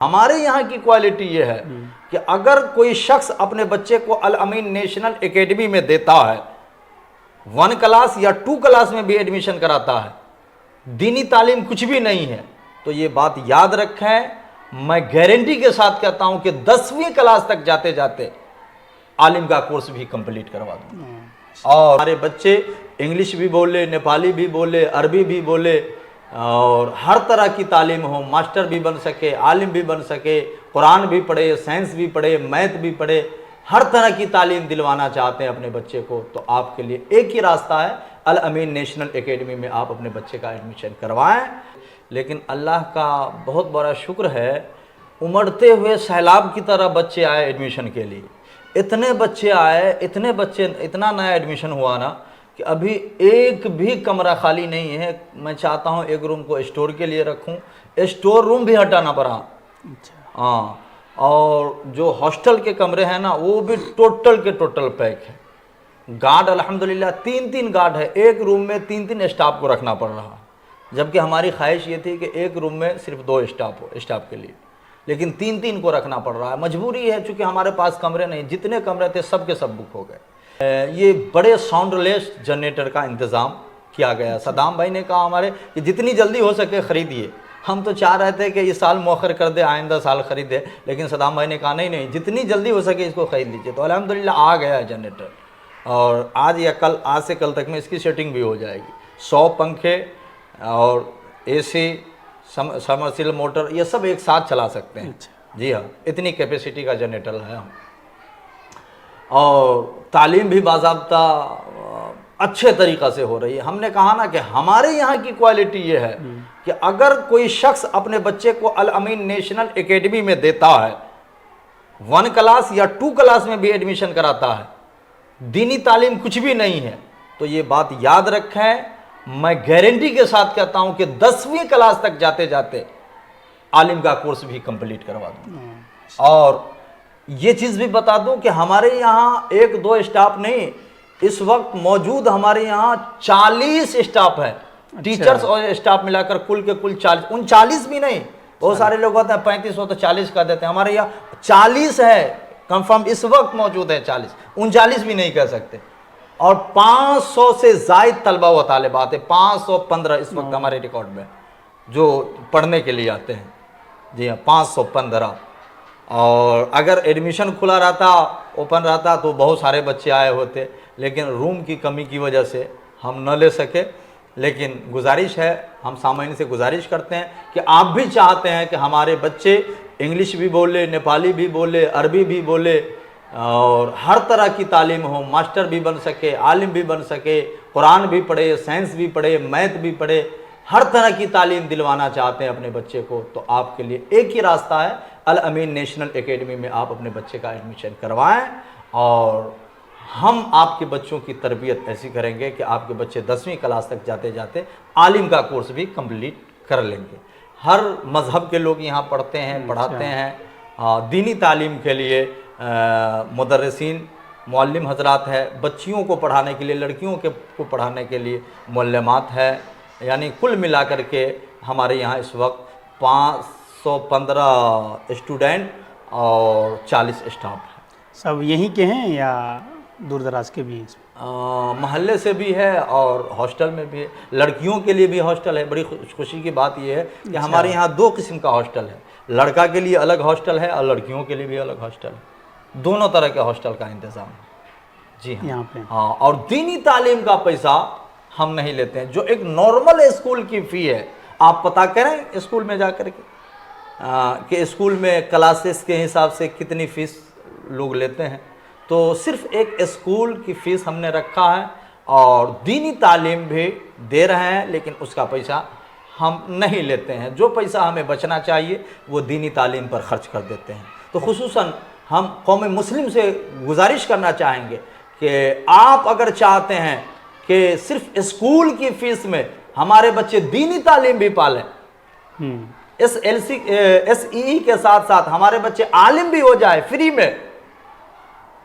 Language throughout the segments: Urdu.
ہمارے یہاں کی کوالٹی یہ ہے کہ اگر کوئی شخص اپنے بچے کو الامین نیشنل اکیڈمی میں دیتا ہے، 1 کلاس یا 2 کلاس میں بھی ایڈمیشن کراتا ہے، دینی تعلیم کچھ بھی نہیں ہے، تو یہ بات یاد رکھیں، میں گارنٹی کے ساتھ کہتا ہوں کہ 10ویں کلاس تک جاتے جاتے عالم کا کورس بھی کمپلیٹ کروا دوں، اور ہمارے بچے انگلش بھی بولے، نیپالی بھی بولے، عربی بھی بولے، اور ہر طرح کی تعلیم ہو، ماسٹر بھی بن سکے، عالم بھی بن سکے، قرآن بھی پڑھے، سائنس بھی پڑھے، میتھ بھی پڑھے، ہر طرح کی تعلیم دلوانا چاہتے ہیں اپنے بچے کو، تو آپ کے لیے ایک ہی راستہ ہے، الامین نیشنل اکیڈمی میں آپ اپنے بچے کا ایڈمیشن کروائیں۔ لیکن اللہ کا بہت بڑا شکر ہے، امڑتے ہوئے سیلاب کی طرح بچے آئے ایڈمیشن کے لیے، اتنے بچے آئے، اتنا نیا ایڈمیشن ہوا نا کہ ابھی ایک بھی کمرہ خالی نہیں ہے۔ میں چاہتا ہوں ایک روم کو اسٹور کے لیے رکھوں، اسٹور روم بھی ہٹانا پڑا، ہاں، اور جو ہاسٹل کے کمرے ہیں نا وہ بھی ٹوٹل کے ٹوٹل پیک ہے۔ گارڈ الحمدللہ 3 گارڈ ہے، ایک روم میں 3 اسٹاف کو رکھنا پڑ رہا، جبکہ ہماری خواہش یہ تھی کہ ایک روم میں صرف 2 اسٹاف ہو اسٹاف کے لیے، لیکن 3 کو رکھنا پڑ رہا ہے، مجبوری ہے، چونکہ ہمارے پاس کمرے نہیں، جتنے کمرے تھے سب کے سب بک ہو گئے۔ یہ بڑے ساؤنڈ لیس جنریٹر کا انتظام کیا گیا، صدام بھائی نے کہا ہمارے کہ جتنی جلدی ہو سکے خریدیے، ہم تو چاہ رہے تھے کہ یہ سال مؤخر کر دے، آئندہ سال خریدے، لیکن صدام بھائی نے کہا نہیں جتنی جلدی ہو سکے اس کو خرید لیجیے، تو الحمدللہ آ گیا ہے جنریٹر، اور آج سے کل تک میں اس کی سیٹنگ بھی ہو جائے گی، 100 پنکھے اور اے سی، سمرسیبل موٹر، یہ سب ایک ساتھ چلا سکتے ہیں، جی ہاں، اتنی کیپیسٹی کا جنریٹر ہے ہم، اور تعلیم بھی باضابطہ اچھے طریقہ سے ہو رہی ہے۔ ہم نے کہا نا کہ ہمارے یہاں کی کوالٹی یہ ہے کہ اگر کوئی شخص اپنے بچے کو الامین نیشنل اکیڈمی میں دیتا ہے، 1 کلاس یا 2 کلاس میں بھی ایڈمیشن کراتا ہے، دینی تعلیم کچھ بھی نہیں ہے، تو یہ بات یاد رکھیں، میں گارنٹی کے ساتھ کہتا ہوں کہ 10ویں کلاس تک جاتے جاتے عالم کا کورس بھی کمپلیٹ کروا دوں، اور یہ چیز بھی بتا دوں کہ ہمارے یہاں 1-2 اسٹاف نہیں، اس وقت موجود ہمارے یہاں 40 اسٹاف ہے، ٹیچرز اور اسٹاف ملا کر کل کے کل 39 بھی نہیں، بہت سارے لوگ ہوتے ہیں 35 ہو تو 40 کہہ دیتے ہیں، ہمارے یہاں 40 ہے، کنفرم اس وقت موجود ہے 40، 39 بھی نہیں کہہ سکتے، اور 500 سے زائد طلبہ و طالبات ہیں، 515 اس وقت ہمارے ریکارڈ میں جو پڑھنے کے لیے آتے ہیں، جی ہاں 515، اور اگر ایڈمیشن کھلا رہتا، اوپن رہتا تو بہت سارے بچے آئے ہوتے، لیکن روم کی کمی کی وجہ سے ہم نہ لے سکے، لیکن گزارش ہے، ہم سامعین سے گزارش کرتے ہیں کہ آپ بھی چاہتے ہیں کہ ہمارے بچے انگلش بھی بولے، نیپالی بھی بولے، عربی بھی بولے، اور ہر طرح کی تعلیم ہو، ماسٹر بھی بن سکے، عالم بھی بن سکے، قرآن بھی پڑھے، سائنس بھی پڑھے، میتھ بھی پڑھے، ہر طرح کی تعلیم دلوانا چاہتے ہیں اپنے بچے کو، تو آپ کے لیے ایک ہی راستہ ہے، الامین نیشنل اکیڈمی میں آپ اپنے بچے کا ایڈمیشن کروائیں، اور ہم آپ کے بچوں کی تربیت ایسی کریں گے کہ آپ کے بچے 10ویں کلاس تک جاتے جاتے عالم کا کورس بھی کمپلیٹ کر لیں گے۔ ہر مذہب کے لوگ یہاں پڑھتے ہیں، پڑھاتے ہیں، دینی تعلیم کے لیے مدرسین، معلم حضرات ہے، بچیوں کو پڑھانے کے لیے، لڑکیوں کو پڑھانے کے لیے معلمات ہے، یعنی کل ملا کر کے ہمارے یہاں اس وقت 515 اسٹوڈنٹ اور 40 اسٹاف ہیں۔ سب یہیں کے ہیں یا دور دراز کے بھی ہیں؟ محلے سے بھی ہے اور ہاسٹل میں بھی ہے، لڑکیوں کے لیے بھی ہاسٹل ہے۔ بڑی خوشی کی بات یہ ہے کہ ہمارے یہاں 2 قسم کا ہاسٹل ہے، لڑکا کے لیے الگ ہاسٹل ہے اور لڑکیوں کے لیے بھی الگ ہاسٹل ہے، دونوں طرح کے ہاسٹل کا انتظام ہے، جی یہاں پہ، ہاں۔ اور دینی تعلیم کا پیسہ ہم نہیں لیتے ہیں، جو ایک نارمل اسکول کی فی ہے، آپ پتہ کریں اسکول میں جا کر کے کہ اسکول میں کلاسز کے حساب سے کتنی فیس لوگ لیتے ہیں، تو صرف ایک اسکول کی فیس ہم نے رکھا ہے، اور دینی تعلیم بھی دے رہے ہیں، لیکن اس کا پیسہ ہم نہیں لیتے ہیں، جو پیسہ ہمیں بچنا چاہیے وہ دینی تعلیم پر خرچ کر دیتے ہیں۔ تو خصوصاً ہم قوم مسلم سے گزارش کرنا چاہیں گے کہ آپ اگر چاہتے ہیں کہ صرف اسکول کی فیس میں ہمارے بچے دینی تعلیم بھی پالیں، ایس ای کے ساتھ ساتھ ہمارے بچے عالم بھی ہو جائے فری میں،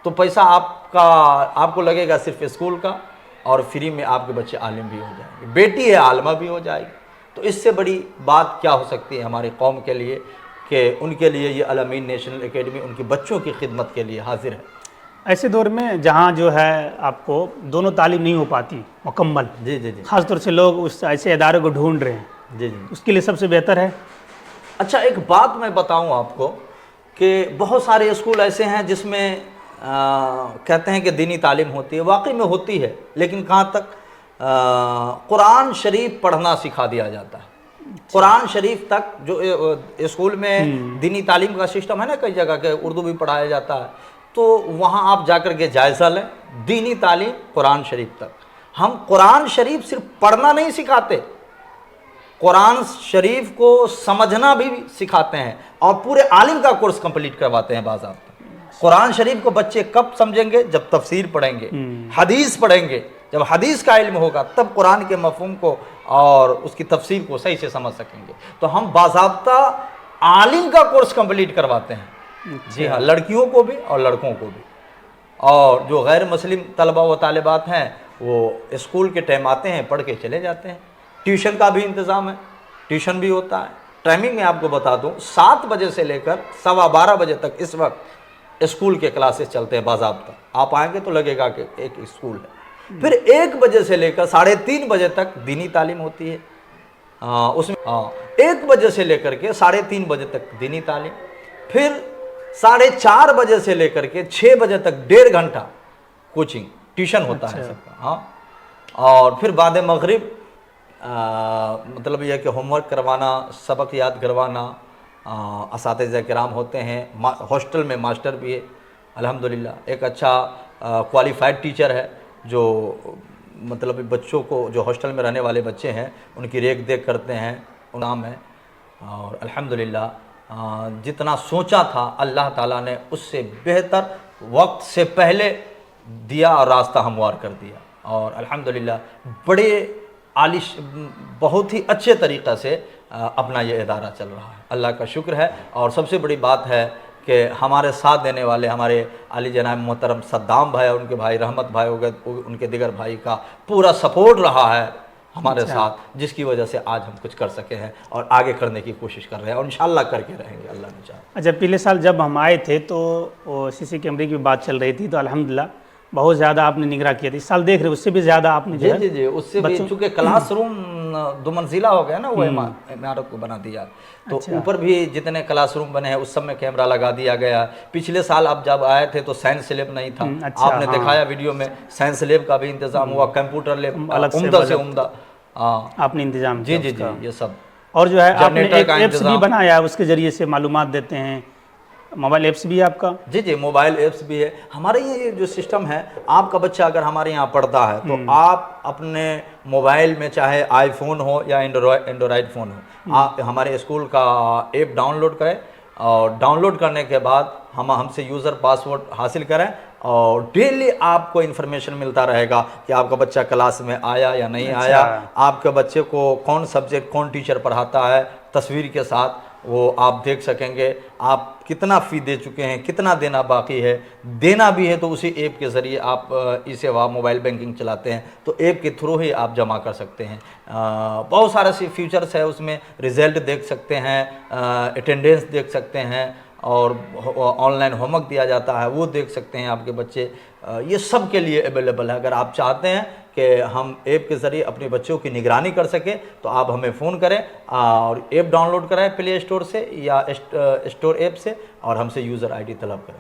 تو پیسہ آپ کو لگے گا صرف اسکول کا، اور فری میں آپ کے بچے عالم بھی ہو جائیں گے، بیٹی ہے عالمہ بھی ہو جائے گی، تو اس سے بڑی بات کیا ہو سکتی ہے ہماری قوم کے لیے۔ کہ ان کے لیے یہ الامین نیشنل اکیڈمی ان کی بچوں کی خدمت کے لیے حاضر ہے۔ ایسے دور میں جہاں جو ہے آپ کو دونوں تعلیم نہیں ہو پاتی مکمل، جی جی جی خاص طور سے لوگ اس ایسے ادارے کو ڈھونڈ رہے ہیں، جی جی۔ اس کے لیے سب سے بہتر ہے اچھا ایک بات میں بتاؤں آپ کو کہ بہت سارے اسکول ایسے ہیں جس میں کہتے ہیں کہ دینی تعلیم ہوتی ہے، واقعی میں ہوتی ہے، لیکن کہاں تک قرآن شریف پڑھنا سکھا دیا جاتا ہے۔ قرآن شریف تک جو اسکول میں دینی تعلیم کا سسٹم ہے نا، کئی جگہ کہ اردو بھی پڑھایا جاتا ہے، تو وہاں آپ جا کر کے جائزہ لیں، دینی تعلیم قرآن شریف تک۔ ہم قرآن شریف صرف پڑھنا نہیں سکھاتے، قرآن شریف کو سمجھنا بھی سکھاتے ہیں اور پورے عالم کا کورس کمپلیٹ کرواتے ہیں باضابطہ۔ قرآن شریف کو بچے کب سمجھیں گے؟ جب تفسیر پڑھیں گے، حدیث پڑھیں گے، جب حدیث کا علم ہوگا تب قرآن کے مفہوم کو اور اس کی تفسیر کو صحیح سے سمجھ سکیں گے۔ تو ہم باضابطہ عالم کا کورس کمپلیٹ کرواتے ہیں، جی ہاں، لڑکیوں کو بھی اور لڑکوں کو بھی۔ اور جو غیر مسلم طلبہ و طالبات ہیں وہ اسکول کے ٹائم آتے ہیں، پڑھ کے چلے جاتے ہیں۔ ٹیوشن کا بھی انتظام ہے، ٹیوشن بھی ہوتا ہے۔ ٹائمنگ میں آپ کو بتا دوں 7 بجے سے لے کر 12:15 بجے تک اس وقت اسکول کے کلاسز چلتے ہیں باضابطہ۔ آپ آئیں گے تو لگے گا کہ ایک اسکول ہے۔ پھر 1 بجے سے لے کر 3:30 بجے تک دینی تعلیم ہوتی ہے، اس میں 1 بجے سے لے کر کے 3:30 بجے تک دینی تعلیم، پھر 4:30 بجے سے لے کر کے 6 بجے تک 1.5 گھنٹہ کوچنگ ٹیوشن ہوتا ہے سب کا، ہاں۔ اور پھر بعد مغرب مطلب یہ کہ ہوم ورک کروانا، سبق یاد کروانا، اساتذہ کرام ہوتے ہیں، ہاسٹل میں ماسٹر بھی ہے الحمدللہ، ایک اچھا کوالیفائڈ ٹیچر ہے جو مطلب بچوں کو، جو ہاسٹل میں رہنے والے بچے ہیں ان کی ریکھ دیکھ کرتے ہیں، نام ہے۔ اور الحمدللہ جتنا سوچا تھا اللہ تعالیٰ نے اس سے بہتر وقت سے پہلے دیا اور راستہ ہموار کر دیا، اور الحمدللہ بڑے بہت ہی اچھے طریقے سے اپنا یہ ادارہ چل رہا ہے، اللہ کا شکر ہے۔ اور سب سے بڑی بات ہے کہ ہمارے ساتھ دینے والے ہمارے علی جناب محترم صدام بھائی اور ان کے بھائی رحمت بھائی ہو گئے، ان کے دیگر بھائی کا پورا سپورٹ رہا ہے ہمارے ساتھ، جس کی وجہ سے آج ہم کچھ کر سکے ہیں اور آگے کرنے کی کوشش کر رہے ہیں، اور انشاءاللہ کر کے رہیں گے اللہ نے چاہا۔ اچھا پچھلے سال جب ہم آئے تھے تو سی سی کیمرے کی بات چل رہی تھی، تو الحمدللہ بہت زیادہ آپ نے نگراں کیا تھی، اس سال دیکھ رہے اس سے بھی زیادہ آپ نے جی جی جی، اس سے بھی چونکہ کلاس روم 2 منزلہ ہو گیا نا، وہ عمارت کو بنا دیا، تو اوپر بھی جتنے کلاس روم بنے ہیں اس سب میں کیمرہ لگا دیا گیا۔ پچھلے سال آپ جب آئے تھے تو سائنس لیب نہیں تھا، آپ نے دکھایا ویڈیو میں، سائنس لیب کا بھی انتظام ہوا، کمپیوٹر لیب عمدہ سے عمدہ آپ نے انتظام کیا، جی جی جی، یہ سب۔ اور جو ہے آپ نے ایک ایپس بھی بنایا، اس کے ذریعے سے معلومات دیتے ہیں، موبائل ایپس بھی ہے آپ کا؟ جی جی، موبائل ایپس بھی ہے ہمارے یہ جو سسٹم ہے، آپ کا بچہ اگر ہمارے یہاں پڑھتا ہے تو آپ اپنے موبائل میں چاہے آئی فون ہو یا اینڈرائڈ فون ہو، آپ ہمارے اسکول کا ایپ ڈاؤن لوڈ کریں، اور ڈاؤن لوڈ کرنے کے بعد ہم سے یوزر پاسورڈ حاصل کریں، اور ڈیلی آپ کو انفارمیشن ملتا رہے گا کہ آپ کا بچہ کلاس میں آیا یا نہیں آیا، آپ کے بچے کو کون سبجیکٹ کون ٹیچر پڑھاتا ہے، تصویر کے ساتھ وہ آپ دیکھ سکیں گے، آپ کتنا فی دے چکے ہیں، کتنا دینا باقی ہے، دینا بھی ہے تو اسی ایپ کے ذریعے آپ ای سیوا موبائل بینکنگ چلاتے ہیں تو ایپ کے تھرو ہی آپ جمع کر سکتے ہیں۔ بہت سارے فیچرز ہے اس میں، رزلٹ دیکھ سکتے ہیں، اٹینڈنس دیکھ سکتے ہیں، اور آن لائن ہوم ورک دیا جاتا ہے وہ دیکھ سکتے ہیں آپ کے بچے، یہ سب کے لیے اویلیبل ہے۔ اگر آپ چاہتے ہیں کہ ہم ایپ کے ذریعے اپنے بچوں کی نگرانی کر سکیں تو آپ ہمیں فون کریں اور ایپ ڈاؤن لوڈ کریں پلے اسٹور سے یا اسٹور ایپ سے، اور ہم سے یوزر آئی ڈی طلب کریں۔